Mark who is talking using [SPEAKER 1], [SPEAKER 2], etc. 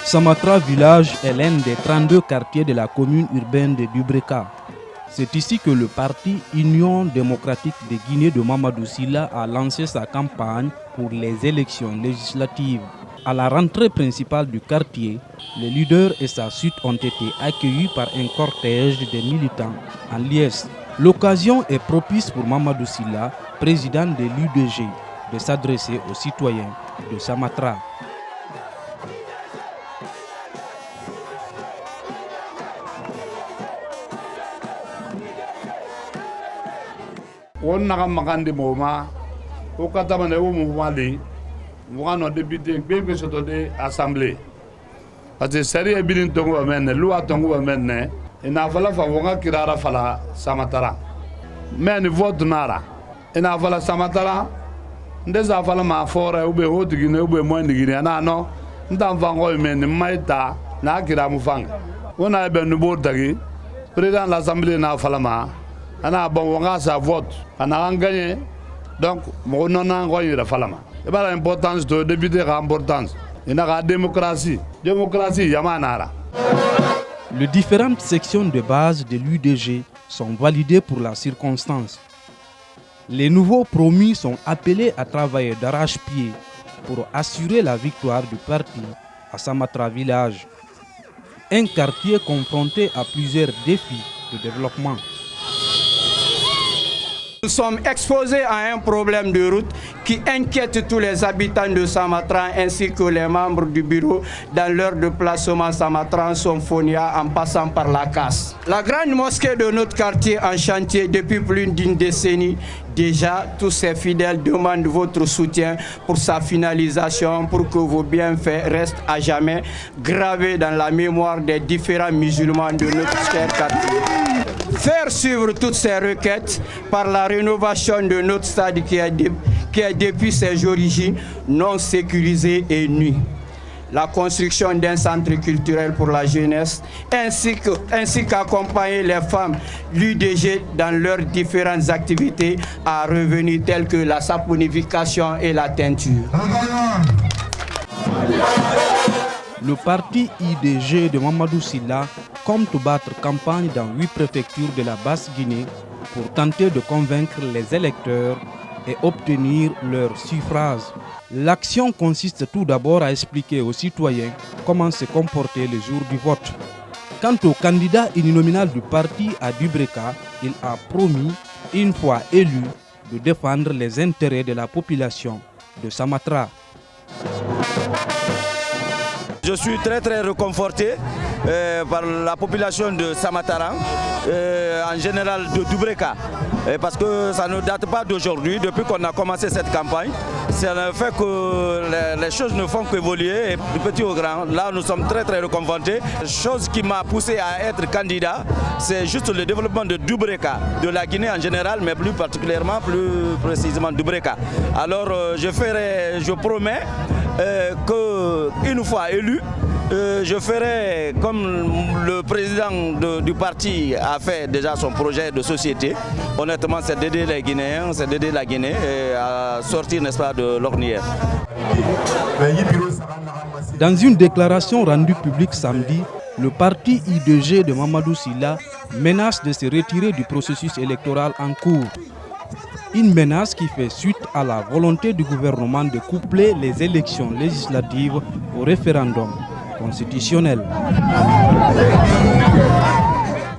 [SPEAKER 1] Samatra Village est l'un des 32 quartiers de la commune urbaine de Dubreka. C'est ici que le parti Union démocratique de Guinée de Mamadou Sylla a lancé sa campagne pour les élections législatives. À la rentrée principale du quartier, le leader et sa suite ont été accueillis par un cortège de militants en liesse. L'occasion est propice pour Mamadou Sylla, président de l'UDG, de s'adresser aux citoyens de Samatra.
[SPEAKER 2] On n'a pas de moment, au Katamane ou Mouvali, on a député, bien sur l'Assemblée. Parce que c'est un bilin tongo amène, loi tongo amène, et n'a pas la faveur qui rara fala Samatara. Mais ne vote nara. Et n'a pas la Samatara, des affaires ma forêt ou be haute Guinée ou be moins de Guinée, non, n'en va mais maïta, n'a qui ramufang. On a ben nouveau tagi, président de l'Assemblée n'a pas la main. On a bon sa vote, on a gagné, donc on a gagné la falama. Et bien l'importance de député a importance. Il y a la démocratie. Démocratie, Yamanara.
[SPEAKER 1] Les différentes sections de base de l'UDG sont validées pour la circonstance. Les nouveaux promus sont appelés à travailler d'arrache-pied pour assurer la victoire du parti à Samatra Village. Un quartier confronté à plusieurs défis de développement.
[SPEAKER 3] Nous sommes exposés à un problème de route qui inquiète tous les habitants de Samatra ainsi que les membres du bureau dans leur déplacement Samatra-Somfonia en passant par la casse. La grande mosquée de notre quartier en chantier depuis plus d'une décennie. Déjà, tous ces fidèles demandent votre soutien pour sa finalisation pour que vos bienfaits restent à jamais gravés dans la mémoire des différents musulmans de notre cher quartier. Faire suivre toutes ces requêtes par la rénovation de notre stade qui est depuis ses origines non sécurisé et nu. La construction d'un centre culturel pour la jeunesse, ainsi qu'accompagner les femmes l'UDG dans leurs différentes activités à revenus tels que la saponification et la teinture.
[SPEAKER 1] Le parti IDG de Mamadou Sylla compte battre campagne dans 8 préfectures de la Basse-Guinée pour tenter de convaincre les électeurs et obtenir leur suffrage. L'action consiste tout d'abord à expliquer aux citoyens comment se comporter le jour du vote. Quant au candidat uninominal du parti à Dubreka, il a promis, une fois élu, de défendre les intérêts de la population de Samatra.
[SPEAKER 4] Je suis très réconforté par la population de Samatra, en général de Dubreka, parce que ça ne date pas d'aujourd'hui, depuis qu'on a commencé cette campagne. C'est le fait que les choses ne font qu'évoluer, du petit au grand. Là, nous sommes très réconfortés. La chose qui m'a poussé à être candidat, c'est juste le développement de Dubreka, de la Guinée en général, mais plus particulièrement, plus précisément Dubreka. Alors, je promets qu'une fois élu, je ferai comme le président du parti a fait déjà son projet de société. Honnêtement, c'est d'aider les Guinéens, c'est d'aider la Guinée à sortir, n'est-ce pas, de l'ornière.
[SPEAKER 1] Dans une déclaration rendue publique samedi, le parti IDG de Mamadou Sylla menace de se retirer du processus électoral en cours. Une menace qui fait suite à la volonté du gouvernement de coupler les élections législatives au référendum constitutionnel.